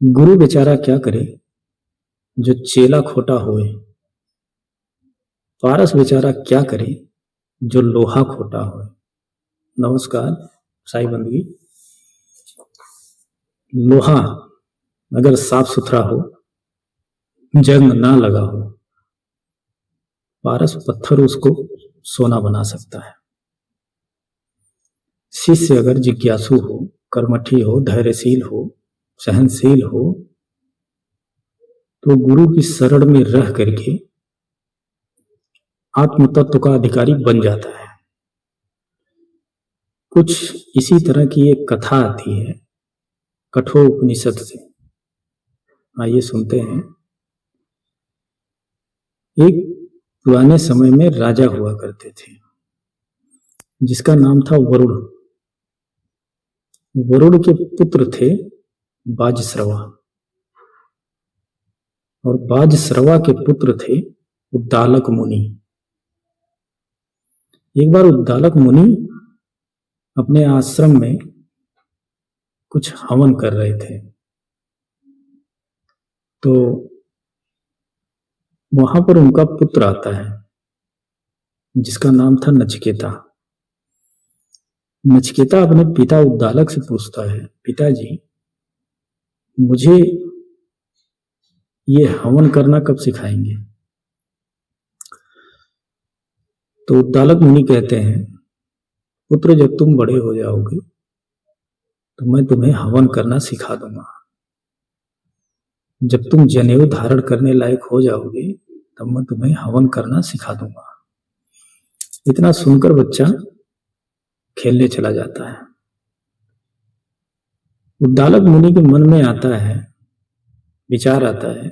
गुरु बेचारा क्या करे जो चेला खोटा होए। पारस बेचारा क्या करे जो लोहा खोटा होए। नमस्कार साई बंदगी। लोहा अगर साफ सुथरा हो, जंग ना लगा हो, पारस पत्थर उसको सोना बना सकता है। शिष्य अगर जिज्ञासु हो, कर्मठी हो, धैर्यशील हो, सहनशील हो, तो गुरु की शरण में रह करके आत्म तत्व का अधिकारी बन जाता है। कुछ इसी तरह की एक कथा आती है कठोर उपनिषद से। आइए सुनते हैं। एक पुराने समय में राजा हुआ करते थे जिसका नाम था वरुण। वरुण के पुत्र थे बाजश्रवा और बाजश्रवा के पुत्र थे उद्दालक मुनि। एक बार उद्दालक मुनि अपने आश्रम में कुछ हवन कर रहे थे, तो वहां पर उनका पुत्र आता है जिसका नाम था नचिकेता। नचिकेता अपने पिता उद्दालक से पूछता है, पिताजी मुझे ये हवन करना कब सिखाएंगे? तो उद्दालक मुनि कहते हैं, पुत्र जब तुम बड़े हो जाओगे तो मैं तुम्हें हवन करना सिखा दूंगा। जब तुम जनेऊ धारण करने लायक हो जाओगे तब मैं तुम्हें हवन करना सिखा दूंगा। इतना सुनकर बच्चा खेलने चला जाता है। उद्दालक मुनि के मन में आता है, विचार आता है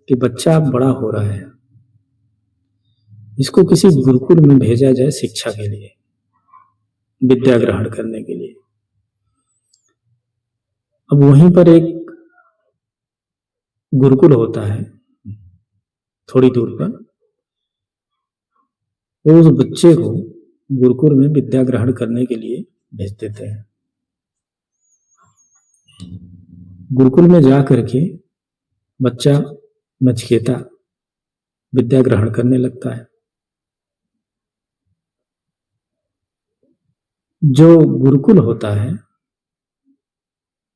कि बच्चा अब बड़ा हो रहा है, इसको किसी गुरुकुल में भेजा जाए शिक्षा के लिए, विद्या ग्रहण करने के लिए। अब वहीं पर एक गुरुकुल होता है थोड़ी दूर पर, वो उस बच्चे को गुरुकुल में विद्या ग्रहण करने के लिए भेज देते हैं। गुरुकुल में जा करके बच्चा नचिकेता विद्या ग्रहण करने लगता है। जो गुरुकुल होता है,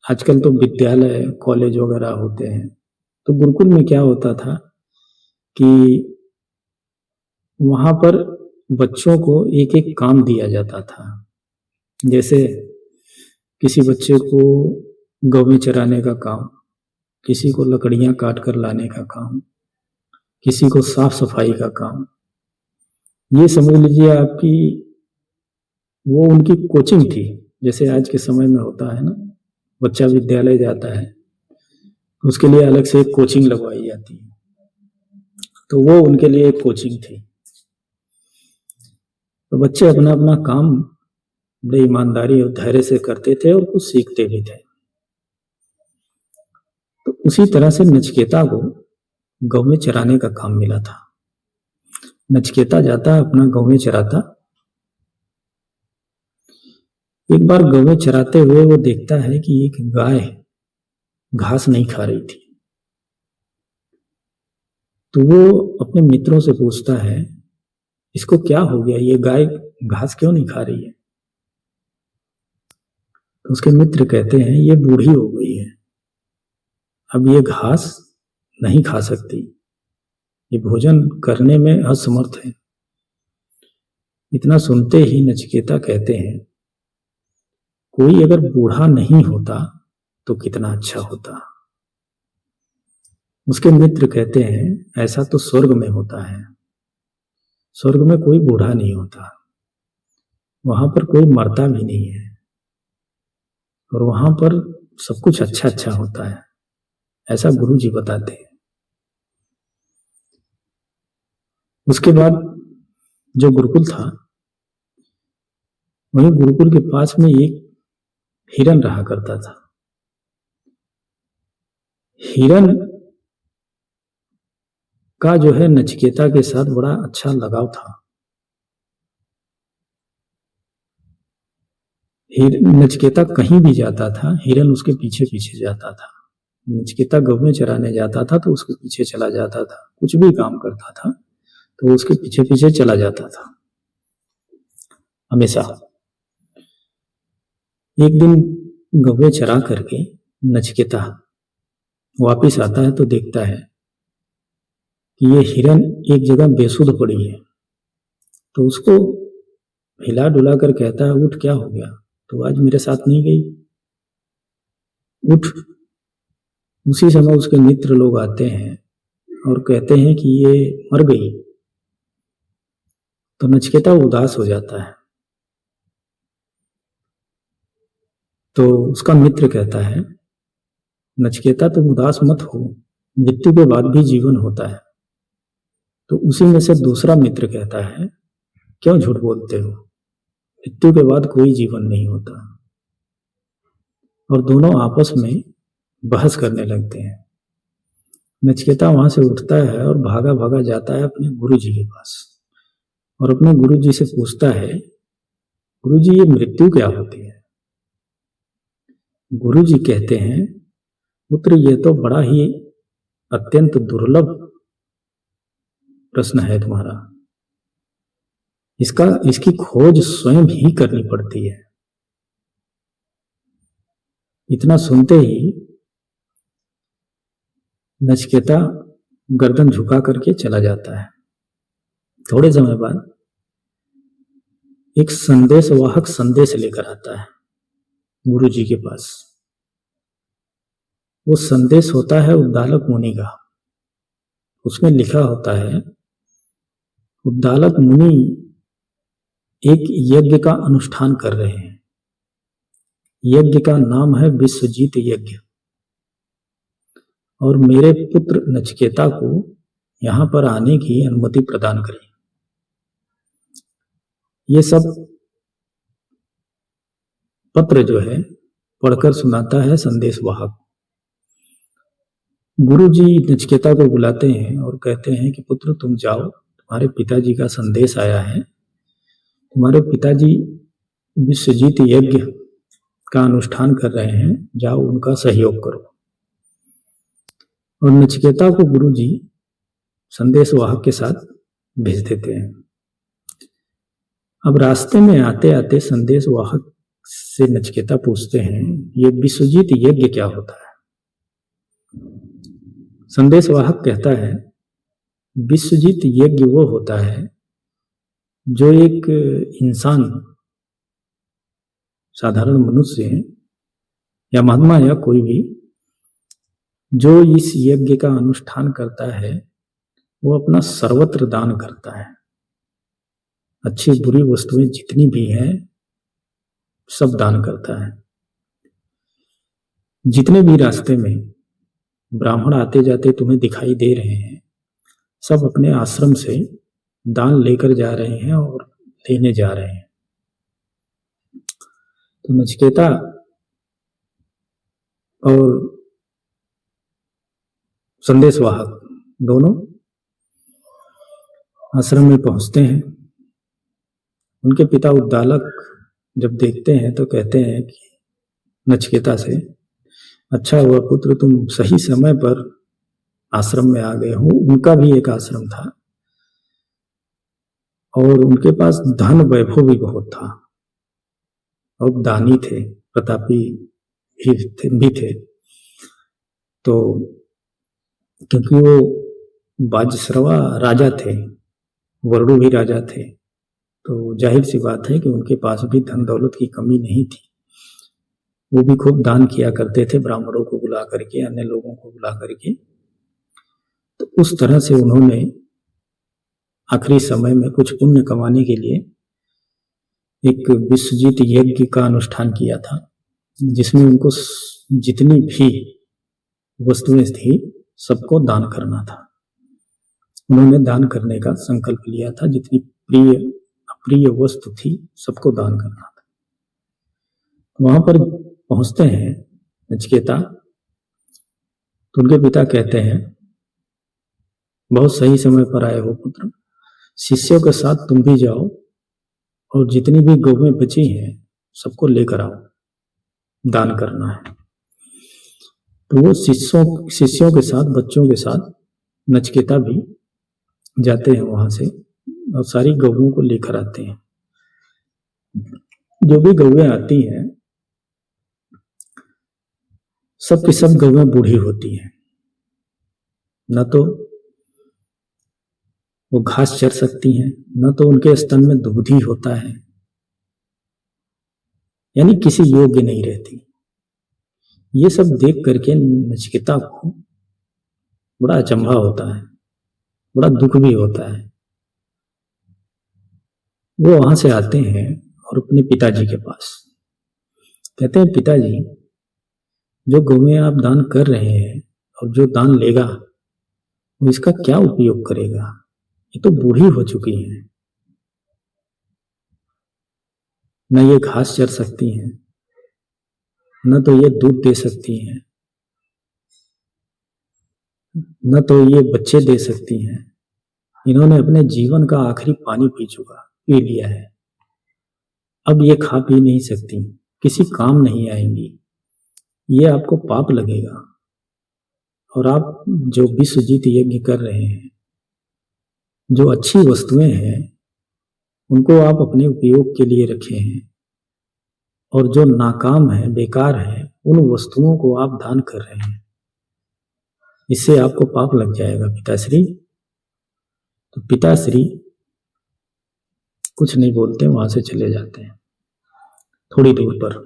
आजकल तो विद्यालय कॉलेज वगैरह होते हैं, तो गुरुकुल में क्या होता था कि वहां पर बच्चों को एक एक काम दिया जाता था। जैसे किसी बच्चे को गौवें चराने का काम, किसी को लकड़ियां काट कर लाने का काम, किसी को साफ सफाई का काम। ये समझ लीजिए आपकी वो उनकी कोचिंग थी। जैसे आज के समय में होता है ना, बच्चा विद्यालय जाता है तो उसके लिए अलग से एक कोचिंग लगवाई जाती है, तो वो उनके लिए एक कोचिंग थी। तो बच्चे अपना अपना काम बड़े ईमानदारी और धैर्य से करते थे और कुछ सीखते भी थे। तो उसी तरह से नचिकेता को गौवें चराने का काम मिला था। नचिकेता जाता अपना गौवें चराता। एक बार गौवें चराते हुए वो देखता है कि एक गाय घास नहीं खा रही थी। तो वो अपने मित्रों से पूछता है, इसको क्या हो गया, ये गाय घास क्यों नहीं खा रही है? तो उसके मित्र कहते हैं, ये बूढ़ी हो गई है, अब ये घास नहीं खा सकती, ये भोजन करने में असमर्थ है। इतना सुनते ही नचिकेता कहते हैं, कोई अगर बूढ़ा नहीं होता तो कितना अच्छा होता। उसके मित्र कहते हैं, ऐसा तो स्वर्ग में होता है, स्वर्ग में कोई बूढ़ा नहीं होता, वहां पर कोई मरता भी नहीं है और वहां पर सब कुछ अच्छा अच्छा होता है, ऐसा गुरु जी बताते हैं। उसके बाद जो गुरुकुल था, वहीं गुरुकुल के पास में एक हिरन रहा करता था। हिरन का जो है नचिकेता के साथ बड़ा अच्छा लगाव था। नचिकेता कहीं भी जाता था, हिरन उसके पीछे पीछे जाता था। नचिकेता गौवें चराने जाता था तो उसके पीछे चला जाता था, कुछ भी काम करता था तो उसके पीछे पीछे चला जाता था हमेशा। एक दिन गौवें चरा करके नचिकेता वापिस आता है तो देखता है कि ये हिरन एक जगह बेसुध पड़ी है, तो उसको हिला डुला कर कहता है, उठ, क्या हो गया, तो आज मेरे साथ नहीं गई, उठ। उसी समय उसके मित्र लोग आते हैं और कहते हैं कि ये मर गई। तो नचिकेता उदास हो जाता है। तो उसका मित्र कहता है, नचिकेता तुम उदास मत हो, मृत्यु के बाद भी जीवन होता है। तो उसी में से दूसरा मित्र कहता है, क्यों झूठ बोलते हो, मृत्यु के बाद कोई जीवन नहीं होता। और दोनों आपस में बहस करने लगते हैं। नचिकेता वहां से उठता है और भागा भागा जाता है अपने गुरुजी के पास और अपने गुरुजी से पूछता है, गुरुजी ये मृत्यु क्या होती है। गुरुजी कहते हैं, पुत्र ये तो बड़ा ही अत्यंत दुर्लभ प्रश्न है तुम्हारा, इसकी खोज स्वयं ही करनी पड़ती है। इतना सुनते ही नचिकेता गर्दन झुका करके चला जाता है। थोड़े समय बाद एक संदेशवाहक संदेश लेकर आता है गुरुजी के पास। वो संदेश होता है उद्दालक मुनि का। उसमें लिखा होता है, उद्दालक मुनि एक यज्ञ का अनुष्ठान कर रहे हैं। यज्ञ का नाम है विश्वजीत यज्ञ, और मेरे पुत्र नचिकेता को यहां पर आने की अनुमति प्रदान करें। ये सब पत्र जो है पढ़कर सुनाता है संदेशवाहक। गुरुजी नचिकेता को बुलाते हैं और कहते हैं कि पुत्र तुम जाओ, तुम्हारे पिताजी का संदेश आया है, तुम्हारे पिताजी विश्वजीत यज्ञ का अनुष्ठान कर रहे हैं, जाओ उनका सहयोग करो। और नचिकेता को गुरुजी संदेशवाहक के साथ भेज देते हैं। अब रास्ते में आते आते संदेशवाहक से नचिकेता पूछते हैं, ये विश्वजीत यज्ञ क्या होता है। संदेशवाहक कहता है, विश्वजीत यज्ञ वो होता है जो एक इंसान, साधारण मनुष्य या महात्मा या कोई भी, जो इस यज्ञ का अनुष्ठान करता है वो अपना सर्वत्र दान करता है। अच्छी बुरी वस्तुएं जितनी भी हैं सब दान करता है। जितने भी रास्ते में ब्राह्मण आते जाते तुम्हें दिखाई दे रहे हैं, सब अपने आश्रम से दान लेकर जा रहे हैं और लेने जा रहे हैं। तो नचिकेता और संदेशवाहक दोनों आश्रम में पहुंचते हैं। उनके पिता उद्दालक जब देखते हैं तो कहते हैं कि नचिकेता से, अच्छा हुआ पुत्र तुम सही समय पर आश्रम में आ गए हो। उनका भी एक आश्रम था और उनके पास धन वैभव भी बहुत था और दानी थे, प्रतापी भी थे। तो क्योंकि वो बाजश्रवा राजा थे, वरुण भी राजा थे, तो जाहिर सी बात है कि उनके पास भी धन दौलत की कमी नहीं थी। वो भी खूब दान किया करते थे, ब्राह्मणों को बुला करके, अन्य लोगों को बुला करके। तो उस तरह से उन्होंने आखिरी समय में कुछ पुण्य कमाने के लिए एक विश्वजीत यज्ञ का अनुष्ठान किया था, जिसमें उनको जितनी भी वस्तुएं थी सबको दान करना था। उन्होंने दान करने का संकल्प लिया था, जितनी प्रिय अप्रिय वस्तु थी सबको दान करना था। वहां पर पहुंचते हैं नचिकेता, तो उनके पिता कहते हैं, बहुत सही समय पर आए हो पुत्र, शिष्यों के साथ तुम भी जाओ और जितनी भी गौवें बची हैं सबको लेकर आओ, दान करना है। तो वो शिष्यों के साथ, बच्चों के साथ नचिकेता भी जाते हैं वहां से और सारी गौओं को लेकर आते हैं। जो भी गौएं आती हैं, सब की सब गौएं बूढ़ी होती हैं, न तो वो घास चर सकती हैं, न तो उनके स्तन में दूध ही होता है, यानी किसी योग्य नहीं रहती। ये सब देख करके नचिकेता को बड़ा अचंभा होता है, बड़ा दुख भी होता है। वो वहां से आते हैं और अपने पिताजी के पास कहते हैं, पिताजी, जो गौएं आप दान कर रहे हैं और जो दान लेगा वो इसका क्या उपयोग करेगा? ये तो बूढ़ी हो चुकी हैं, न ये घास चर सकती हैं, न तो ये दूध दे सकती हैं, न तो ये बच्चे दे सकती हैं। इन्होंने अपने जीवन का आखिरी पानी पी लिया है। अब ये खा पी नहीं सकती, किसी काम नहीं आएंगी, ये आपको पाप लगेगा। और आप जो विश्वजीत यज्ञ कर रहे हैं, जो अच्छी वस्तुएं हैं उनको आप अपने उपयोग के लिए रखे हैं, और जो नाकाम है, बेकार है, उन वस्तुओं को आप दान कर रहे हैं, इससे आपको पाप लग जाएगा पिताश्री। तो पिताश्री कुछ नहीं बोलते, वहां से चले जाते हैं। थोड़ी दूर पर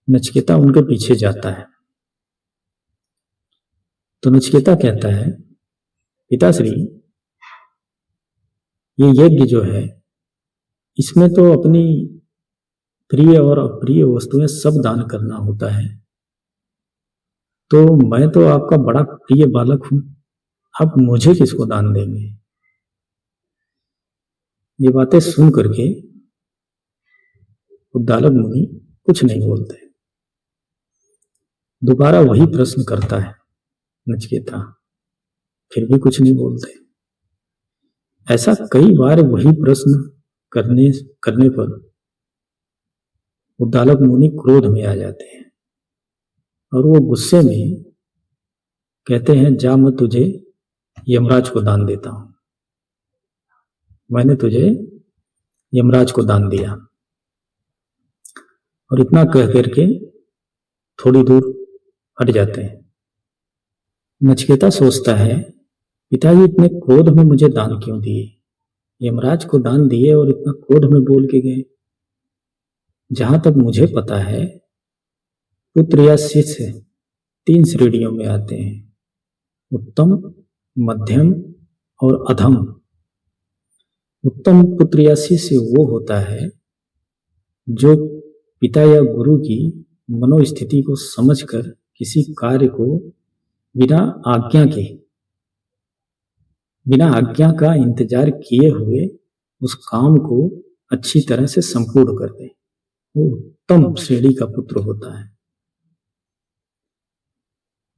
नचिकेता उनके पीछे जाता है। तो नचिकेता कहता है, पिताश्री, ये यज्ञ जो है इसमें तो अपनी प्रिय और अप्रिय वस्तुएं सब दान करना होता है। तो मैं तो आपका बड़ा प्रिय बालक हूं, आप मुझे किसको दान देंगे? ये बातें सुन करके उद्दालक मुनि कुछ नहीं बोलते। दोबारा वही प्रश्न करता है नचिकेता, फिर भी कुछ नहीं बोलते। ऐसा कई बार वही प्रश्न करने पर उद्दालक मुनि क्रोध में आ जाते हैं और वो गुस्से में कहते हैं, जा, मैं तुझे यमराज को दान देता हूं, मैंने तुझे यमराज को दान दिया। और इतना कह करके थोड़ी दूर हट जाते हैं। नचिकेता सोचता है, पिताजी इतने क्रोध में मुझे दान क्यों दिए? यमराज को दान दिए और इतना क्रोध में बोल के गए। जहां तक मुझे पता है, पुत्र या शिष्य 3 श्रेणियों में आते हैं, उत्तम, मध्यम और अधम। उत्तम पुत्र या शिष्य वो होता है जो पिता या गुरु की मनोस्थिति को समझकर किसी कार्य को बिना आज्ञा का इंतजार किए हुए उस काम को अच्छी तरह से संपूर्ण कर दे, वो उत्तम श्रेणी का पुत्र होता है।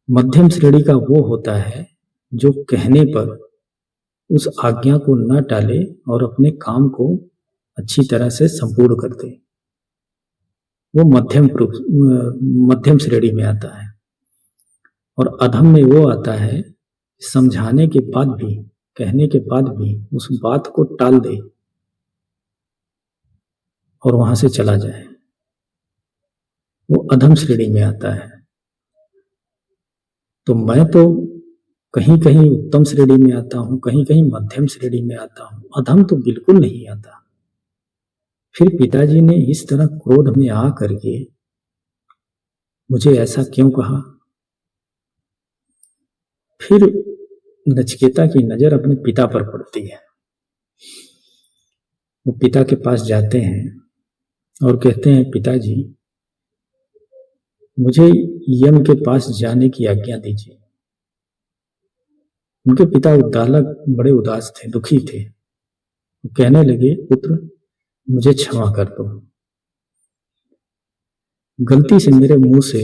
मध्यम श्रेणी का वो होता है जो कहने पर उस आज्ञा को न टाले और अपने काम को अच्छी तरह से संपूर्ण कर दे, वो मध्यम श्रेणी में आता है। और अधम में वो आता है समझाने के बाद भी, कहने के बाद भी उस बात को टाल दे और वहां से चला जाए, वो अधम श्रेणी में आता है। तो मैं तो कहीं कहीं उत्तम श्रेणी में आता हूं, कहीं कहीं मध्यम श्रेणी में आता हूं, अधम तो बिल्कुल नहीं आता। फिर पिताजी ने इस तरह क्रोध में आ करके मुझे ऐसा क्यों कहा? फिर नचिकेता की नजर अपने पिता पर पड़ती है। वो पिता के पास जाते हैं और कहते हैं, पिताजी, मुझे यम के पास जाने की आज्ञा दीजिए। उनके पिता उद्दालक बड़े उदास थे, दुखी थे। वो कहने लगे, पुत्र, मुझे क्षमा कर दो, गलती से मेरे मुंह से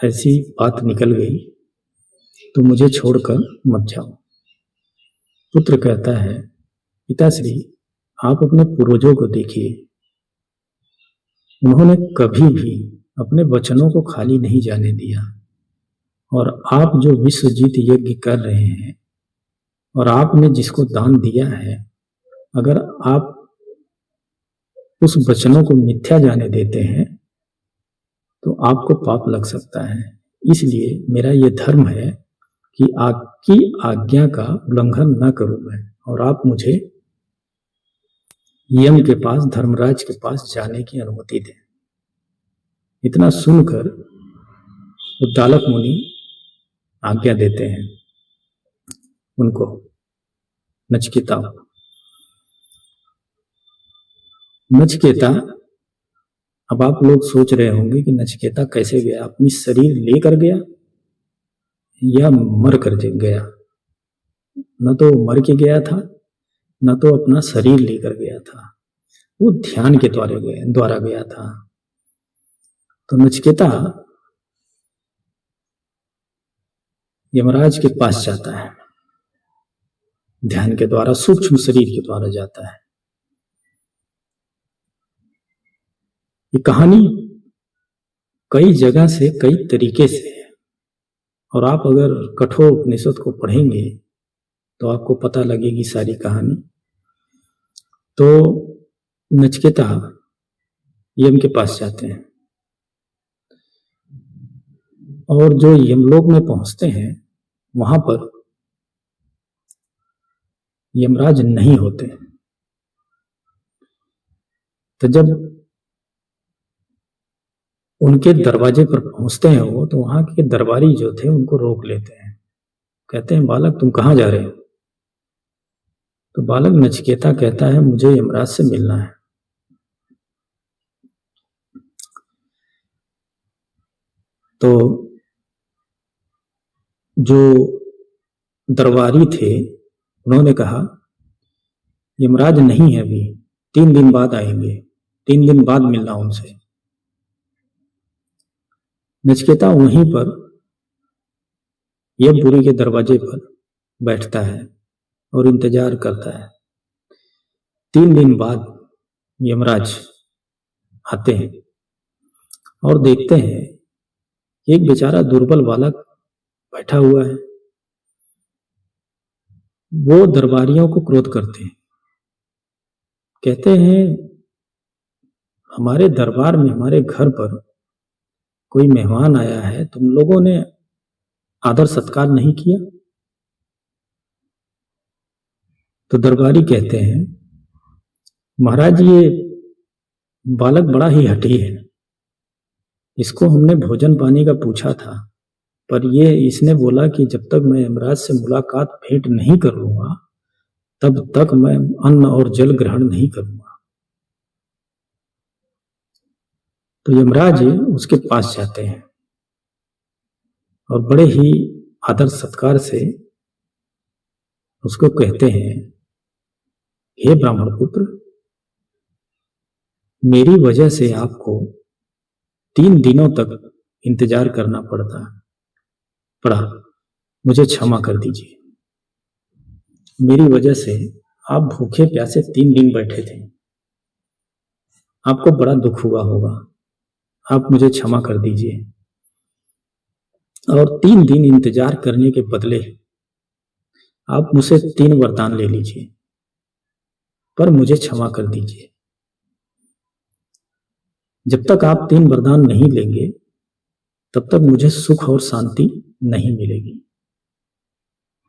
ऐसी बात निकल गई, तो मुझे छोड़कर मत जाओ। पुत्र कहता है, पिताश्री, आप अपने पूर्वजों को देखिए, उन्होंने कभी भी अपने वचनों को खाली नहीं जाने दिया। और आप जो विश्वजीत यज्ञ कर रहे हैं और आपने जिसको दान दिया है, अगर आप उस वचनों को मिथ्या जाने देते हैं तो आपको पाप लग सकता है। इसलिए मेरा ये धर्म है कि आपकी आज्ञा का उल्लंघन न करूं मैं, और आप मुझे यम के पास, धर्मराज के पास जाने की अनुमति दें। इतना सुनकर उद्दालक मुनि आज्ञा देते हैं उनको, नचिकेता। नचिकेता, अब आप लोग सोच रहे होंगे कि नचिकेता कैसे गया, अपनी शरीर लेकर गया या मर कर गया। न तो मर के गया था, न तो अपना शरीर लेकर गया था, वो ध्यान के द्वारा गया था। तो नचिकेता यमराज के पास जाता है, ध्यान के द्वारा, सूक्ष्म शरीर के द्वारा जाता है। ये कहानी कई जगह से, कई तरीके से है, और आप अगर कठोर उपनिषद को पढ़ेंगे तो आपको पता लगेगी सारी कहानी। तो नचिकेता यम के पास जाते हैं, और जो यमलोक में पहुंचते हैं वहां पर यमराज नहीं होते। तो जब उनके दरवाजे पर पहुंचते हैं वो, तो वहां के दरबारी जो थे उनको रोक लेते हैं, कहते हैं बालक तुम कहां जा रहे हो? तो बालक नचिकेता कहता है मुझे यमराज से मिलना है। तो जो दरबारी थे उन्होंने कहा यमराज नहीं है अभी, 3 दिन बाद आएंगे, 3 दिन बाद मिलना उनसे। नचिकेता वहीं पर यमपुरी के दरवाजे पर बैठता है और इंतजार करता है। 3 दिन बाद यमराज आते हैं और देखते हैं एक बेचारा दुर्बल बालक बैठा हुआ है। वो दरबारियों को क्रोध करते हैं, कहते हैं हमारे दरबार में, हमारे घर पर कोई मेहमान आया है, तुम लोगों ने आदर सत्कार नहीं किया। तो दरबारी कहते हैं महाराज ये बालक बड़ा ही हठी है, इसको हमने भोजन पानी का पूछा था, पर इसने बोला कि जब तक मैं यमराज से मुलाकात भेंट नहीं कर लूंगा तब तक मैं अन्न और जल ग्रहण नहीं करूंगा। तो यमराज उसके पास जाते हैं और बड़े ही आदर सत्कार से उसको कहते हैं हे ब्राह्मण पुत्र, मेरी वजह से आपको 3 दिनों तक इंतजार करना पड़ा, मुझे क्षमा कर दीजिए। मेरी वजह से आप भूखे प्यासे 3 दिन बैठे थे, आपको बड़ा दुख हुआ होगा, आप मुझे क्षमा कर दीजिए। और 3 दिन इंतजार करने के बदले आप मुझसे 3 वरदान ले लीजिए, पर मुझे क्षमा कर दीजिए। जब तक आप 3 वरदान नहीं लेंगे तब तक मुझे सुख और शांति नहीं मिलेगी।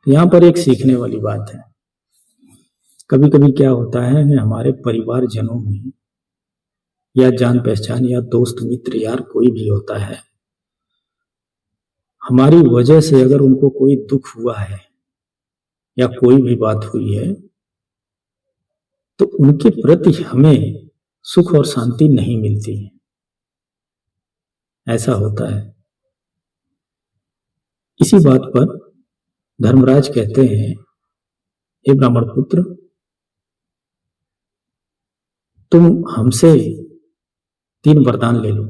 यहां पर एक सीखने वाली बात है। कभी कभी क्या होता है कि हमारे परिवारजनों में या जान पहचान या दोस्त मित्र यार कोई भी होता है, हमारी वजह से अगर उनको कोई दुख हुआ है या कोई भी बात हुई है तो उनके प्रति हमें सुख और शांति नहीं मिलती है। ऐसा होता है। इसी बात पर धर्मराज कहते हैं हे ब्राह्मण पुत्र, तुम हमसे 3 वरदान ले लो,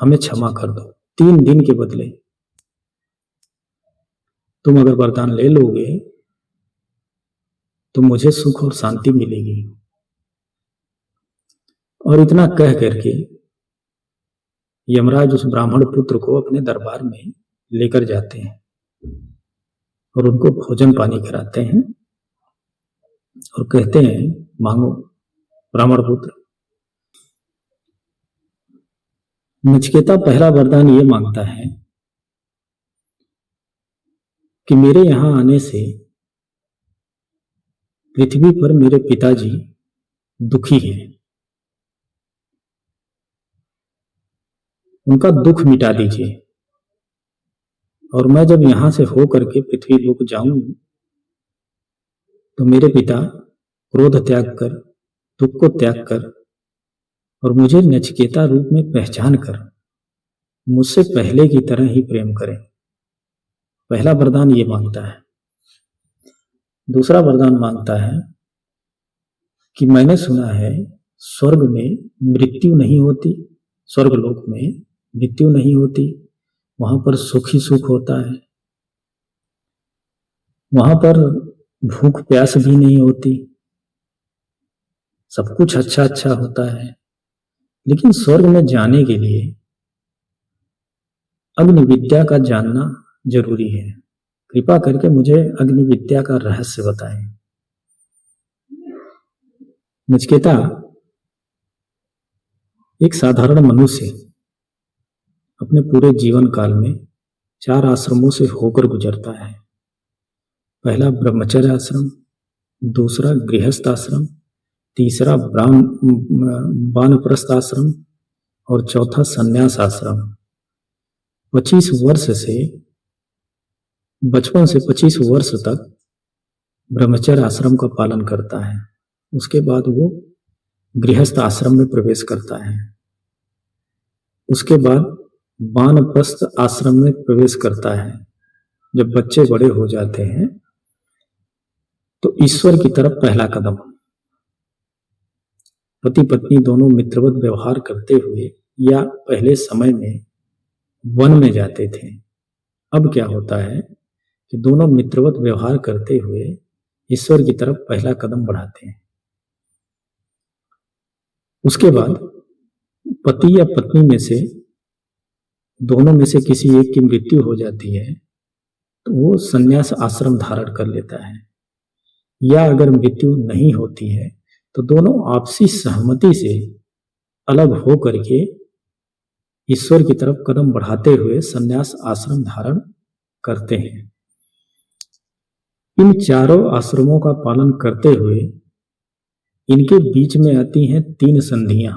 हमें क्षमा कर दो। 3 दिन के बदले तुम अगर वरदान ले लोगे तो मुझे सुख और शांति मिलेगी। और इतना कह करके यमराज उस ब्राह्मण पुत्र को अपने दरबार में लेकर जाते हैं और उनको भोजन पानी कराते हैं और कहते हैं मांगो ब्राह्मण पुत्र। नचिकेता पहला वरदान ये मांगता है कि मेरे यहां आने से पृथ्वी पर मेरे पिताजी दुखी हैं, उनका दुख मिटा दीजिए और मैं जब यहां से हो करके पृथ्वी लोक जाऊं तो मेरे पिता क्रोध त्याग कर, दुख को त्याग कर और मुझे नचिकेता रूप में पहचान कर मुझसे पहले की तरह ही प्रेम करें। पहला वरदान ये मांगता है। दूसरा वरदान मांगता है कि मैंने सुना है स्वर्ग में मृत्यु नहीं होती, स्वर्ग लोक में मृत्यु नहीं होती, वहां पर सुख ही सुख होता है, वहां पर भूख प्यास भी नहीं होती, सब कुछ अच्छा अच्छा होता है। लेकिन स्वर्ग में जाने के लिए अग्नि विद्या का जानना जरूरी है। कृपा करके मुझे अग्नि विद्या का रहस्य बताएं। नचिकेता एक साधारण मनुष्य अपने पूरे जीवन काल में 4 आश्रमों से होकर गुजरता है। पहला ब्रह्मचर्य आश्रम, दूसरा गृहस्थ आश्रम, तीसरा वानप्रस्थ आश्रम और चौथा संन्यास आश्रम। 25 वर्ष से बचपन से 25 वर्ष तक ब्रह्मचर्य आश्रम का पालन करता है। उसके बाद वो गृहस्थ आश्रम में प्रवेश करता है। उसके बाद वानप्रस्थ आश्रम में प्रवेश करता है। जब बच्चे बड़े हो जाते हैं तो ईश्वर की तरफ पहला कदम। पति पत्नी दोनों मित्रवत व्यवहार करते हुए या पहले समय में वन में जाते थे। अब क्या होता है कि दोनों मित्रवत व्यवहार करते हुए ईश्वर की तरफ पहला कदम बढ़ाते हैं। उसके बाद पति या पत्नी में से दोनों में से किसी एक की मृत्यु हो जाती है तो वो संन्यास आश्रम धारण कर लेता है। या अगर मृत्यु नहीं होती है तो दोनों आपसी सहमति से अलग हो करके ईश्वर की तरफ कदम बढ़ाते हुए संन्यास आश्रम धारण करते हैं। इन चारों आश्रमों का पालन करते हुए इनके बीच में आती हैं 3 संधियां,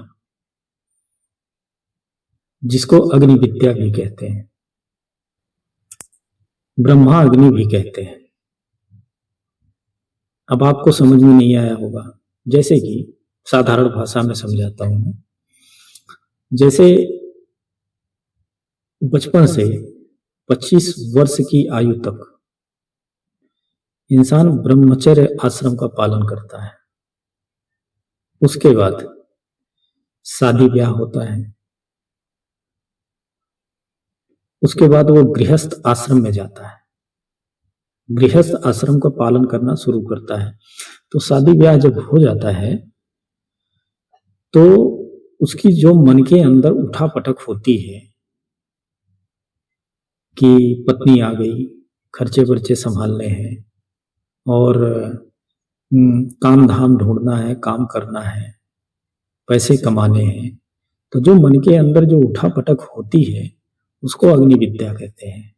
जिसको अग्नि विद्या भी कहते हैं, ब्रह्मा अग्नि भी कहते हैं। अब आपको समझ में नहीं आया होगा, जैसे कि साधारण भाषा में समझाता हूं मैं। जैसे बचपन से 25 वर्ष की आयु तक इंसान ब्रह्मचर्य आश्रम का पालन करता है। उसके बाद शादी ब्याह होता है। उसके बाद वो गृहस्थ आश्रम में जाता है, गृहस्थ आश्रम का पालन करना शुरू करता है। तो शादी ब्याह जब हो जाता है तो उसकी जो मन के अंदर उठा पटक होती है कि पत्नी आ गई, खर्चे वर्चे संभालने हैं और काम धाम ढूंढना है, काम करना है, पैसे कमाने हैं, तो जो मन के अंदर जो उठा पटक होती है उसको अग्नि विद्या कहते हैं।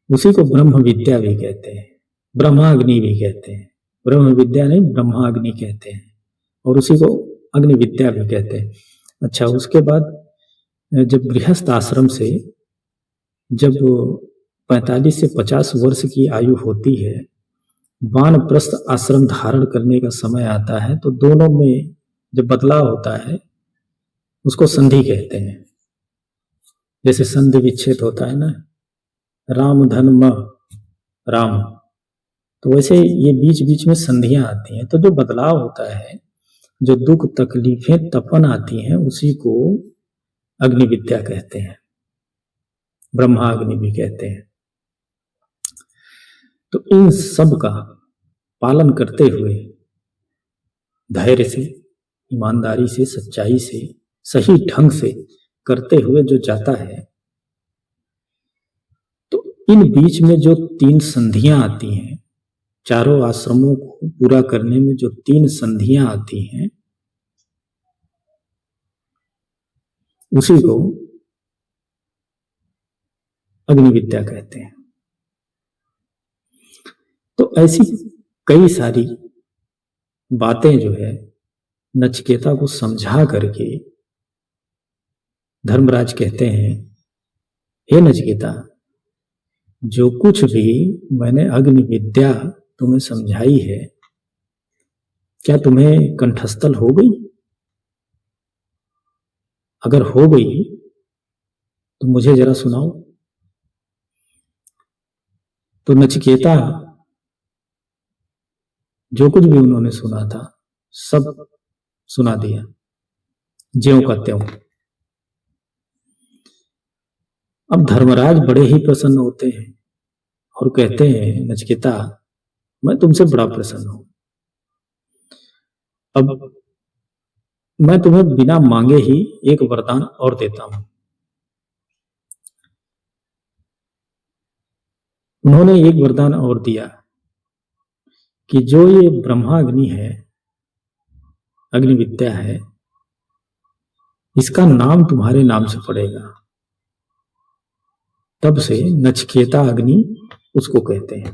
उसी को ब्रह्म विद्या भी कहते हैं, ब्रह्माग्नि भी कहते हैं। ब्रह्म विद्या नहीं, ब्रह्माग्नि कहते हैं और उसी को अग्नि विद्या भी कहते हैं। अच्छा, उसके बाद जब गृहस्थ आश्रम से जब 45 से 50 वर्ष की आयु होती है, वानप्रस्थ आश्रम धारण करने का समय आता है, तो दोनों में जब बदलाव होता है उसको संधि कहते हैं। जैसे संधि विच्छेद होता है ना, राम धन म राम, तो वैसे ये बीच बीच में संधियां आती हैं। तो जो बदलाव होता है, जो दुख तकलीफें तपन आती हैं, उसी को अग्नि विद्या कहते हैं, ब्रह्माग्नि भी कहते हैं। तो इन सब का पालन करते हुए धैर्य से, ईमानदारी से, सच्चाई से, सही ढंग से करते हुए जो जाता है इन बीच में जो 3 संधियां आती हैं, चारों आश्रमों को पूरा करने में जो 3 संधियां आती हैं, उसी को अग्नि विद्या कहते हैं। तो ऐसी कई सारी बातें जो है नचिकेता को समझा करके धर्मराज कहते हैं, हे नचिकेता, जो कुछ भी मैंने अग्नि विद्या तुम्हें समझाई है, क्या तुम्हें कंठस्थल हो गई? अगर हो गई तो मुझे जरा सुनाओ। तो नचिकेता जो कुछ भी उन्होंने सुना था सब सुना दिया, ज्यों का त्यों। अब धर्मराज बड़े ही प्रसन्न होते हैं और कहते हैं, नचिकेता, मैं तुमसे बड़ा प्रसन्न हूं। अब मैं तुम्हें बिना मांगे ही एक वरदान और देता हूं। उन्होंने एक वरदान और दिया कि जो ये ब्रह्माग्नि है, अग्नि विद्या है, इसका नाम तुम्हारे नाम से पड़ेगा। तब से नचिकेता अग्नि उसको कहते हैं।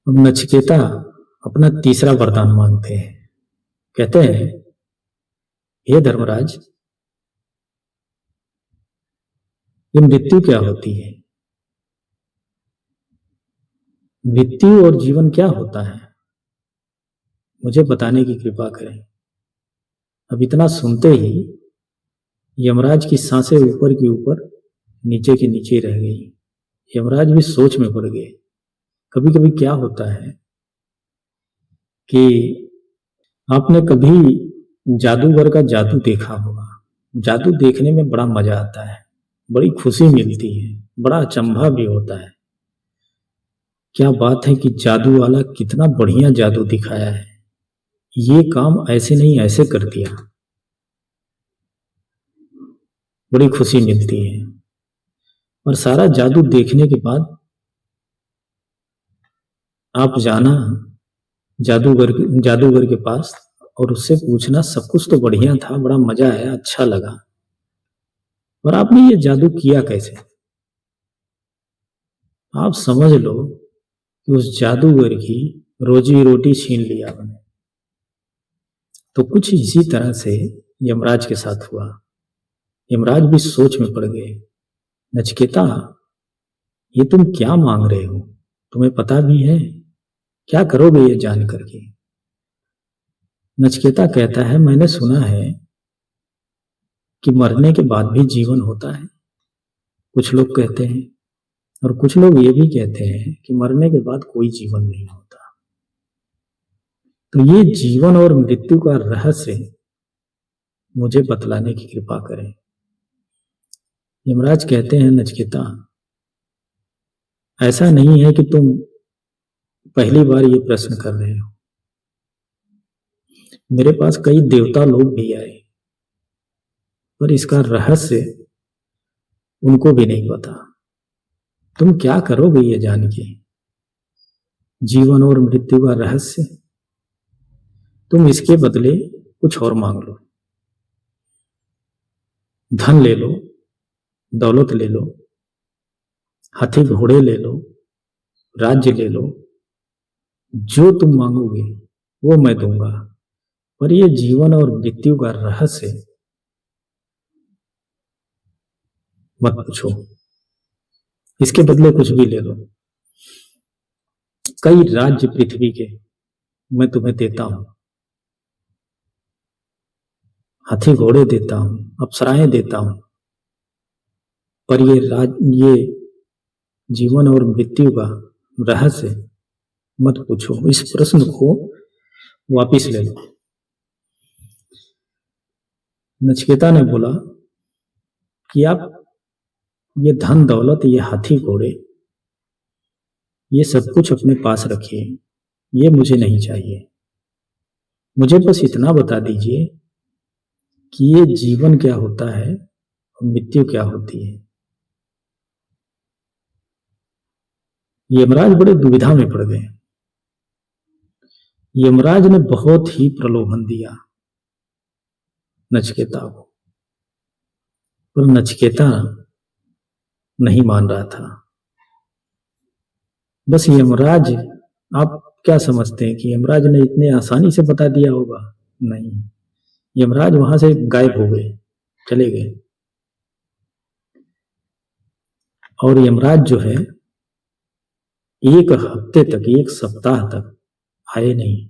अब नचिकेता अपना तीसरा वरदान मांगते हैं। कहते हैं, हे धर्मराज, ये मृत्यु क्या होती है? मृत्यु और जीवन क्या होता है? मुझे बताने की कृपा करें। अब इतना सुनते ही यमराज की सांसें ऊपर की ऊपर, नीचे की नीचे रह गई। यमराज भी सोच में पड़ गए। कभी कभी क्या होता है कि आपने कभी जादूगर का जादू देखा होगा। जादू देखने में बड़ा मजा आता है, बड़ी खुशी मिलती है, बड़ा अचंभा भी होता है। क्या बात है कि जादू वाला कितना बढ़िया जादू दिखाया है, ये काम ऐसे नहीं ऐसे कर दिया, बड़ी खुशी मिलती है। और सारा जादू देखने के बाद आप जाना जादूगर के पास और उससे पूछना, सब कुछ तो बढ़िया था, बड़ा मजा आया, अच्छा लगा, और आपने ये जादू किया कैसे? आप समझ लो कि उस जादूगर की रोजी रोटी छीन लिया मैंने। तो कुछ इसी तरह से यमराज के साथ हुआ। यमराज भी सोच में पड़ गए। नचिकेता, ये तुम क्या मांग रहे हो? तुम्हें पता भी है? क्या करोगे ये जान करके? नचिकेता कहता है, मैंने सुना है कि मरने के बाद भी जीवन होता है। कुछ लोग कहते हैं, और कुछ लोग ये भी कहते हैं कि मरने के बाद कोई जीवन नहीं होता। तो ये जीवन और मृत्यु का रहस्य मुझे बतलाने की कृपा करें। यमराज कहते हैं, नचिकेता, ऐसा नहीं है कि तुम पहली बार ये प्रश्न कर रहे हो। मेरे पास कई देवता लोग भी आए, पर इसका रहस्य उनको भी नहीं पता। तुम क्या करोगे ये जान के? जीवन और मृत्यु का रहस्य, तुम इसके बदले कुछ और मांग लो। धन ले लो, दौलत ले लो, हाथी घोड़े ले लो, राज्य ले लो, जो तुम मांगोगे वो मैं दूंगा, पर ये जीवन और मृत्यु का रहस्य मत पूछो। इसके बदले कुछ भी ले लो। कई राज्य पृथ्वी के मैं तुम्हें देता हूं, हाथी घोड़े देता हूं, अप्सराएं देता हूं, पर ये जीवन और मृत्यु का रहस्य मत पूछो। इस प्रश्न को वापिस ले लो। नचिकेता ने बोला कि आप ये धन दौलत, ये हाथी घोड़े, ये सब कुछ अपने पास रखिए, ये मुझे नहीं चाहिए। मुझे बस इतना बता दीजिए कि ये जीवन क्या होता है और मृत्यु क्या होती है। यमराज बड़े दुविधा में पड़ गए। यमराज ने बहुत ही प्रलोभन दिया नचिकेता को, पर नचिकेता नहीं मान रहा था। बस यमराज, आप क्या समझते हैं कि यमराज ने इतने आसानी से बता दिया होगा? नहीं, यमराज वहां से गायब हो गए, चले गए। और यमराज जो है एक हफ्ते तक, एक सप्ताह तक आए नहीं,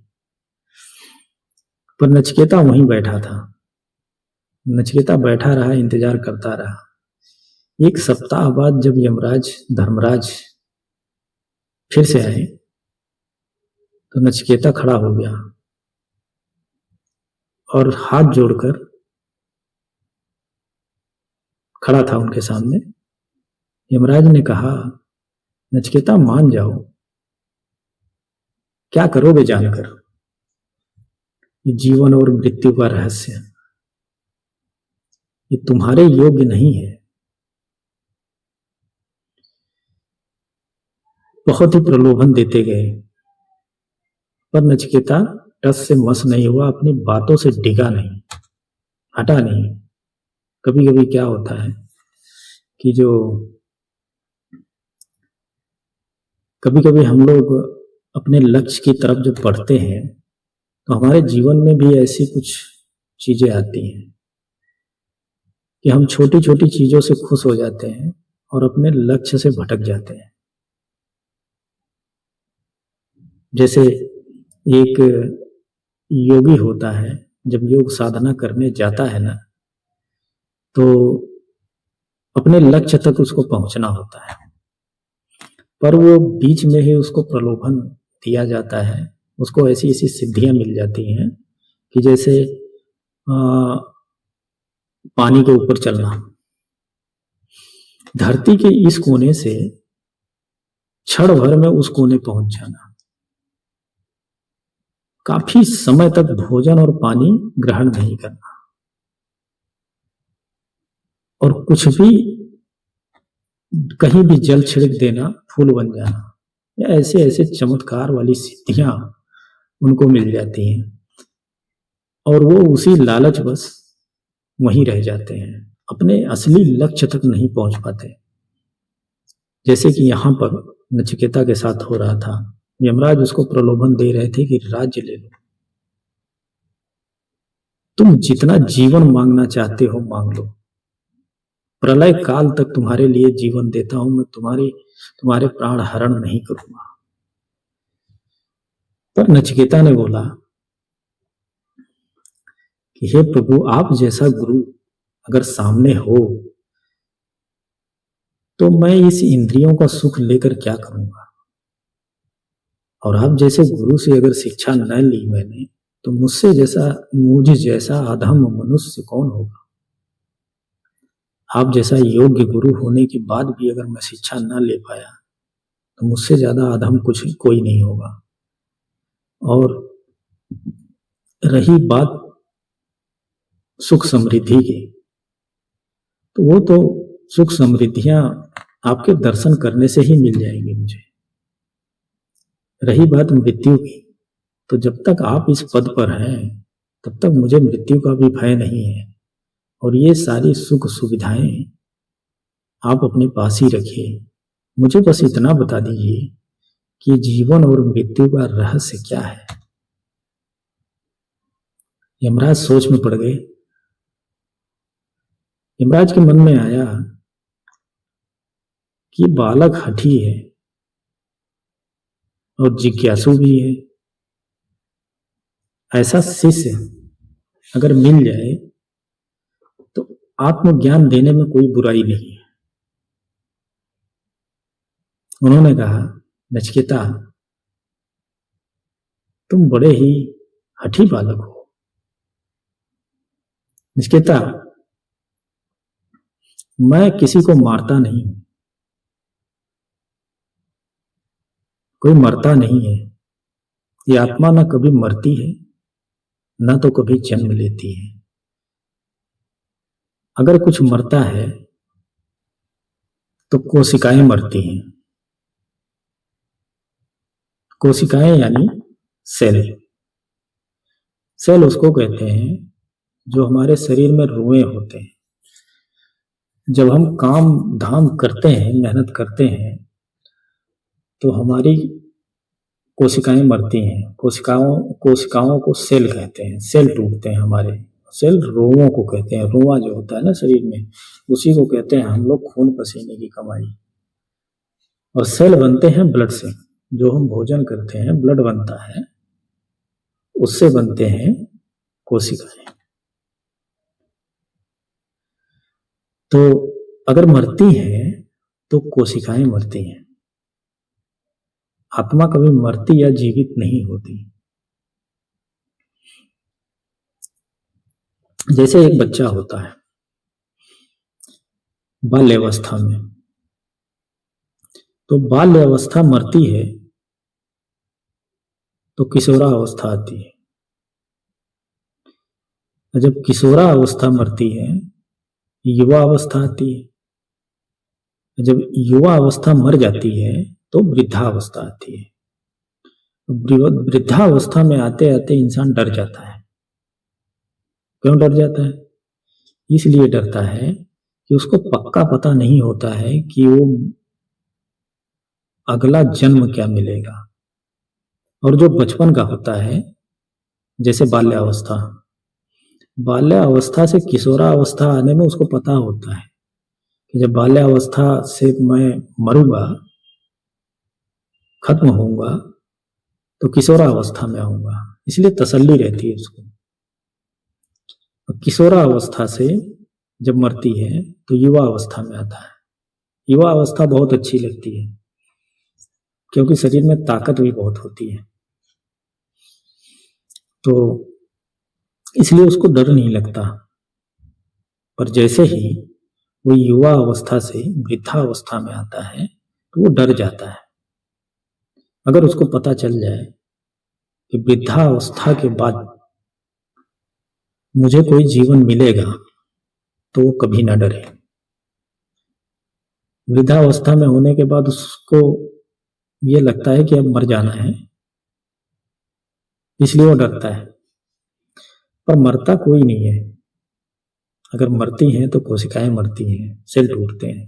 पर नचिकेता वहीं बैठा था। नचिकेता बैठा रहा, इंतजार करता रहा। एक सप्ताह बाद जब यमराज धर्मराज फिर से आए तो नचिकेता खड़ा हो गया और हाथ जोड़कर खड़ा था उनके सामने। यमराज ने कहा, नचिकेता मान जाओ, क्या करोगे जानकर? ये जीवन और मृत्यु का रहस्य, ये तुम्हारे योग्य नहीं है। बहुत ही प्रलोभन देते गए, पर नचिकेता टस से मस नहीं हुआ, अपनी बातों से डिगा नहीं, हटा नहीं। कभी कभी क्या होता है कि जो कभी कभी हम लोग अपने लक्ष्य की तरफ जब बढ़ते हैं तो हमारे जीवन में भी ऐसी कुछ चीजें आती हैं कि हम छोटी छोटी चीजों से खुश हो जाते हैं और अपने लक्ष्य से भटक जाते हैं। जैसे एक योगी होता है, जब योग साधना करने जाता है ना, तो अपने लक्ष्य तक उसको पहुंचना होता है, पर वो बीच में ही उसको प्रलोभन दिया जाता है। उसको ऐसी ऐसी सिद्धियां मिल जाती हैं कि जैसे पानी के ऊपर चलना, धरती के इस कोने से क्षण भर में उस कोने पहुंच जाना, काफी समय तक भोजन और पानी ग्रहण नहीं करना, और कुछ भी कहीं भी जल छिड़क देना, फूल बन जाना, या ऐसे ऐसे चमत्कार वाली सिद्धियां उनको मिल जाती हैं। और वो उसी लालच बस वहीं रह जाते हैं, अपने असली लक्ष्य तक नहीं पहुंच पाते। जैसे कि यहां पर नचिकेता के साथ हो रहा था। यमराज उसको प्रलोभन दे रहे थे कि राज्य ले लो, तुम जितना जीवन मांगना चाहते हो मांग लो, प्रलय काल तक तुम्हारे लिए जीवन देता हूं मैं, तुम्हारे प्राण हरण नहीं करूंगा। पर नचिकेता ने बोला कि हे प्रभु, आप जैसा गुरु अगर सामने हो तो मैं इस इंद्रियों का सुख लेकर क्या करूंगा, और आप जैसे गुरु से अगर शिक्षा न ली मैंने तो मुझ जैसा अधम मनुष्य कौन होगा। आप जैसा योग्य गुरु होने के बाद भी अगर मैं शिक्षा न ले पाया तो मुझसे ज्यादा अधम कोई नहीं होगा। और रही बात सुख समृद्धि की, तो वो तो सुख समृद्धियां आपके दर्शन करने से ही मिल जाएंगी मुझे। रही बात मृत्यु की, तो जब तक आप इस पद पर हैं तब तक मुझे मृत्यु का भी भय नहीं है, और ये सारी सुख सुविधाएं आप अपने पास ही रखिए। मुझे बस इतना बता दीजिए कि जीवन और मृत्यु का रहस्य क्या है। यमराज सोच में पड़ गए। यमराज के मन में आया कि बालक हठी है और जिज्ञासु भी है, ऐसा शिष्य अगर मिल जाए तो आत्मज्ञान देने में कोई बुराई नहीं है। उन्होंने कहा, नचिकेता, तुम बड़े ही हठी बालक हो। नचिकेता, मैं किसी को मारता नहीं, कोई मरता नहीं है। ये आत्मा ना कभी मरती है ना तो कभी जन्म लेती है। अगर कुछ मरता है तो कोशिकाएं मरती हैं, कोशिकाएं यानी सेल। सेल उसको कहते हैं जो हमारे शरीर में रुएं होते हैं। जब हम काम धाम करते हैं, मेहनत करते हैं, तो हमारी कोशिकाएं मरती हैं। कोशिकाओं को सेल कहते हैं। सेल टूटते हैं हमारे। सेल रोमों को कहते हैं। रोमा जो होता है ना शरीर में, उसी को कहते हैं हम लोग खून पसीने की कमाई। और सेल बनते हैं ब्लड से। जो हम भोजन करते हैं, ब्लड बनता है, उससे बनते हैं कोशिकाएं। तो अगर मरती हैं तो कोशिकाएं मरती हैं। आत्मा कभी मरती या जीवित नहीं होती। जैसे एक बच्चा होता है बाल्यावस्था में, तो बाल्यावस्था मरती है तो किशोरावस्था आती है। जब किशोरावस्था मरती है, युवा अवस्था आती है। जब युवा अवस्था मर जाती है तो वृद्धावस्था आती है। वृद्धावस्था में आते आते इंसान डर जाता है। क्यों डर जाता है? इसलिए डरता है कि उसको पक्का पता नहीं होता है कि वो अगला जन्म क्या मिलेगा। और जो बचपन का होता है, जैसे बाल्यावस्था, बाल्यावस्था से किशोरावस्था आने में उसको पता होता है कि जब बाल्यावस्था से मैं मरूंगा, खत्म होऊंगा, तो किशोरावस्था में आऊंगा। इसलिए तसल्ली रहती है उसको। किशोरावस्था से जब मरती है तो युवा अवस्था में आता है। युवा अवस्था बहुत अच्छी लगती है क्योंकि शरीर में ताकत भी बहुत होती है, तो इसलिए उसको डर नहीं लगता। पर जैसे ही वो युवा अवस्था से वृद्धावस्था में आता है तो वो डर जाता है। अगर उसको पता चल जाए कि वृद्धावस्था के बाद मुझे कोई जीवन मिलेगा, तो वो कभी ना डरे। वृद्धावस्था में होने के बाद उसको ये लगता है कि अब मर जाना है, इसलिए वो डरता है। पर मरता कोई नहीं है। अगर मरती हैं तो कोशिकाएं मरती हैं, सेल टूटते हैं,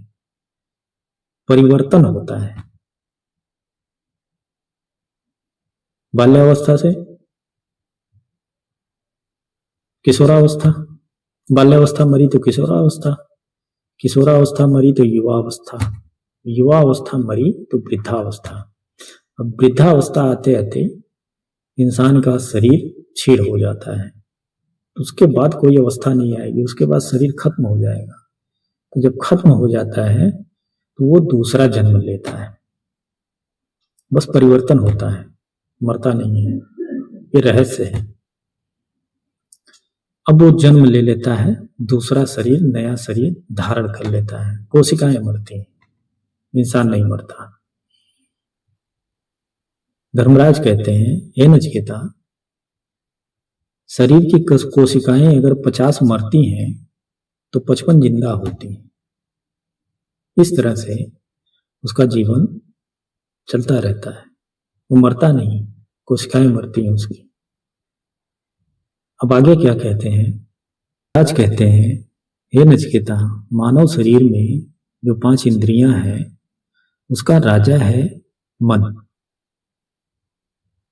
परिवर्तन होता है। बाल्यावस्था से किशोरावस्था, बाल्यावस्था मरी तो किशोरावस्था, किशोरावस्था मरी तो युवावस्था, युवावस्था मरी तो वृद्धावस्था। अब वृद्धावस्था आते आते इंसान का शरीर क्षीण हो जाता है। उसके बाद कोई अवस्था नहीं आएगी, उसके बाद शरीर खत्म हो जाएगा। तो जब खत्म हो जाता है तो वो दूसरा जन्म लेता है। बस परिवर्तन होता है, मरता नहीं है। ये रहस्य है। अब वो जन्म ले लेता है, दूसरा शरीर, नया शरीर धारण कर लेता है। कोशिकाएं मरती हैं, इंसान नहीं मरता। धर्मराज कहते हैं, हे नचिकेता, शरीर की कोशिकाएं अगर 50 मरती हैं तो 55 जिंदा होती हैं। इस तरह से उसका जीवन चलता रहता है, वो मरता नहीं, कोशिकाएं मरती हैं उसकी। अब आगे क्या कहते हैं? आज कहते हैं, हे नचिकेता, मानव शरीर में जो 5 इंद्रियां हैं उसका राजा है मन,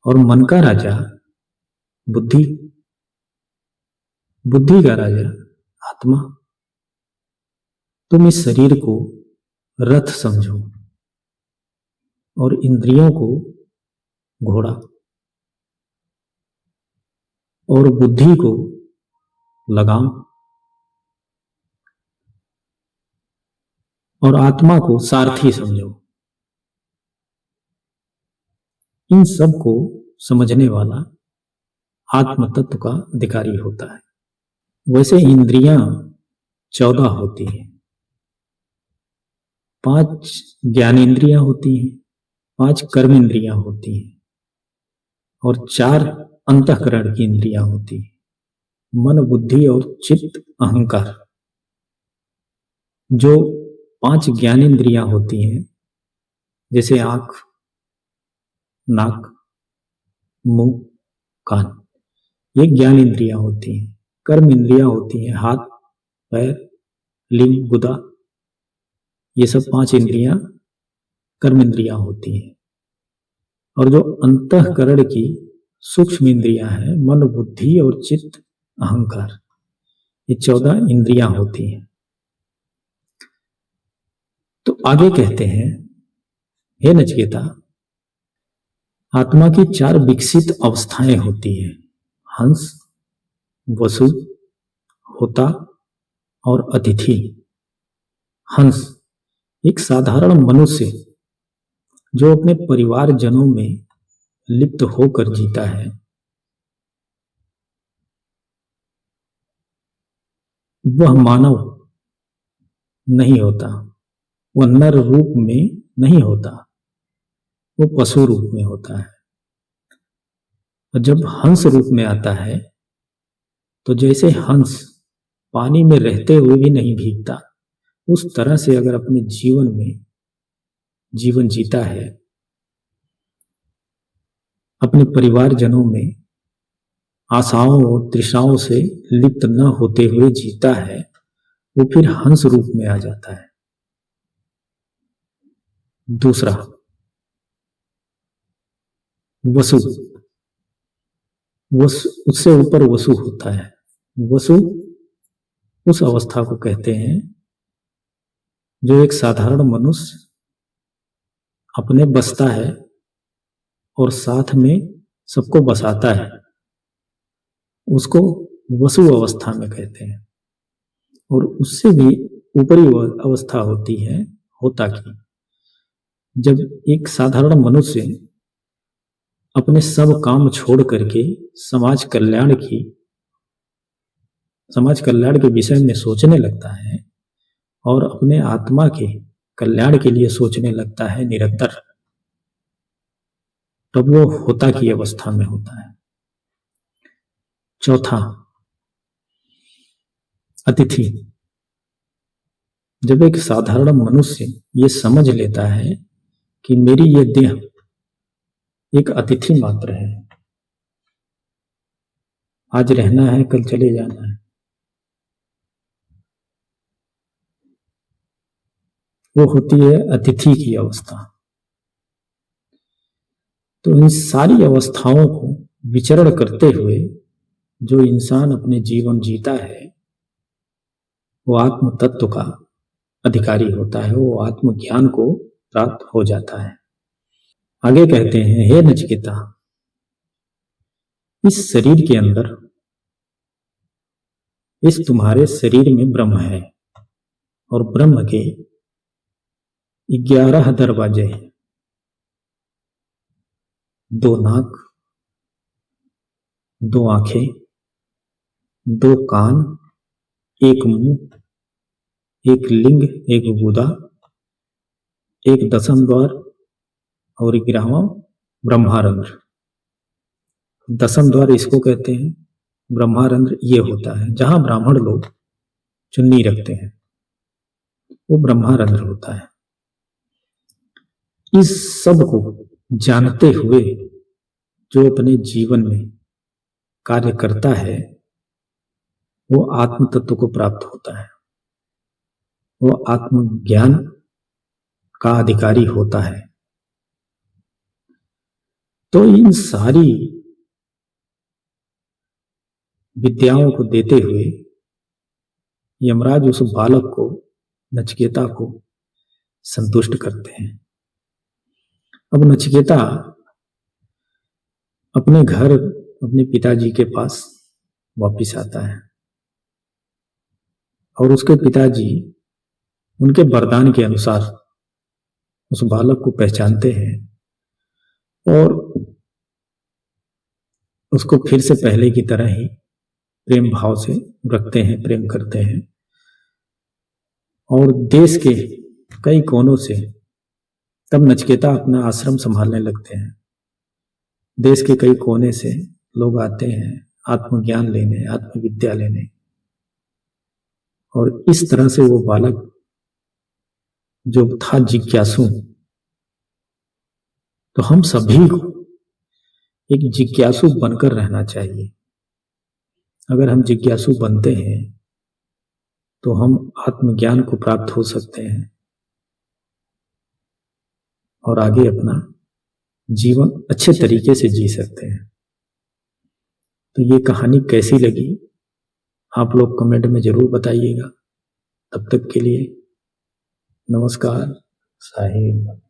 और मन का राजा बुद्धि, बुद्धि का राजा आत्मा। तुम इस शरीर को रथ समझो और इंद्रियों को घोड़ा और बुद्धि को लगाम और आत्मा को सारथी समझो। इन सब को समझने वाला आत्म तत्व का अधिकारी होता है। वैसे इंद्रियां 14 होती हैं। 5 ज्ञानेंद्रियां होती हैं, 5 कर्म इंद्रियां होती हैं और 4 अंतःकरण की इंद्रियां होती हैं, मन, बुद्धि और चित्त, अहंकार। जो 5 ज्ञानेंद्रियां होती हैं, जैसे आंख, नाक, मुंह, कान, ये ज्ञान इंद्रियां होती हैं। कर्म इंद्रियां होती हैं हाथ, पैर, लिंग, गुदा, ये सब 5 इंद्रियां कर्म इंद्रियां होती हैं। और जो अंतःकरण की सूक्ष्म इंद्रियां हैं, मन, बुद्धि और चित्त, अहंकार, ये 14 इंद्रियां होती हैं। तो आगे कहते हैं, हे नचिकेता, आत्मा की 4 विकसित अवस्थाएं होती हैं, हंस, वसु, होता और अतिथि। हंस एक साधारण मनुष्य जो अपने परिवारजनों में लिप्त होकर जीता है, वह मानव नहीं होता, वह नर रूप में नहीं होता, वो पशु रूप में होता है। और जब हंस रूप में आता है तो जैसे हंस पानी में रहते हुए भी नहीं भीगता, उस तरह से अगर अपने जीवन में जीवन जीता है, अपने परिवारजनों में आशाओं और तृष्णाओं से लिप्त न होते हुए जीता है, वो फिर हंस रूप में आ जाता है। दूसरा, वसु, उससे ऊपर वसु होता है। वसु उस अवस्था को कहते हैं जो एक साधारण मनुष्य अपने बसता है और साथ में सबको बसाता है, उसको वसु अवस्था में कहते हैं। और उससे भी ऊपरी अवस्था होती है होता की, जब एक साधारण मनुष्य अपने सब काम छोड़ करके समाज कल्याण के विषय में सोचने लगता है और अपने आत्मा के कल्याण के लिए सोचने लगता है निरंतर, तब वो होता की अवस्था में होता है। चौथा, अतिथि, जब एक साधारण मनुष्य ये समझ लेता है कि मेरी ये देह एक अतिथि मात्र है, आज रहना है, कल चले जाना है, वो होती है अतिथि की अवस्था। तो इन सारी अवस्थाओं को विचरण करते हुए जो इंसान अपने जीवन जीता है, वो आत्म तत्व का अधिकारी होता है, वो आत्मज्ञान को प्राप्त हो जाता है। आगे कहते हैं, हे नचिकेता, इस शरीर के अंदर, इस तुम्हारे शरीर में ब्रह्म है और ब्रह्म के 11 दरवाजे हैं। 2 नाक, 2 आंखें, 2 कान, 1 मुंह, 1 लिंग, 1 गुदा, 1 दशम द्वार और 11वां ब्रह्मारंध्र। दशम द्वार इसको कहते हैं, ब्रह्मारंध्र ये होता है जहां ब्राह्मण लोग चुन्नी रखते हैं, वो ब्रह्मारंध्र होता है। इस सब को जानते हुए जो अपने जीवन में कार्य करता है, वो आत्म तत्व को प्राप्त होता है, वो आत्मज्ञान का अधिकारी होता है। तो इन सारी विद्याओं को देते हुए यमराज उस बालक को, नचिकेता को संतुष्ट करते हैं। अब नचिकेता अपने घर, अपने पिताजी के पास वापिस आता है और उसके पिताजी उनके वरदान के अनुसार उस बालक को पहचानते हैं और उसको फिर से पहले की तरह ही प्रेम भाव से रखते हैं, प्रेम करते हैं। और देश के कई कोनों से तब नचिकेता अपना आश्रम संभालने लगते हैं। देश के कई कोने से लोग आते हैं आत्मज्ञान लेने, आत्मविद्या लेने, और इस तरह से वो बालक जो था जिज्ञासु, तो हम सभी को एक जिज्ञासु बनकर रहना चाहिए। अगर हम जिज्ञासु बनते हैं तो हम आत्मज्ञान को प्राप्त हो सकते हैं और आगे अपना जीवन अच्छे तरीके से जी सकते हैं। तो ये कहानी कैसी लगी आप लोग कमेंट में जरूर बताइएगा। तब तक के लिए नमस्कार। साहिब।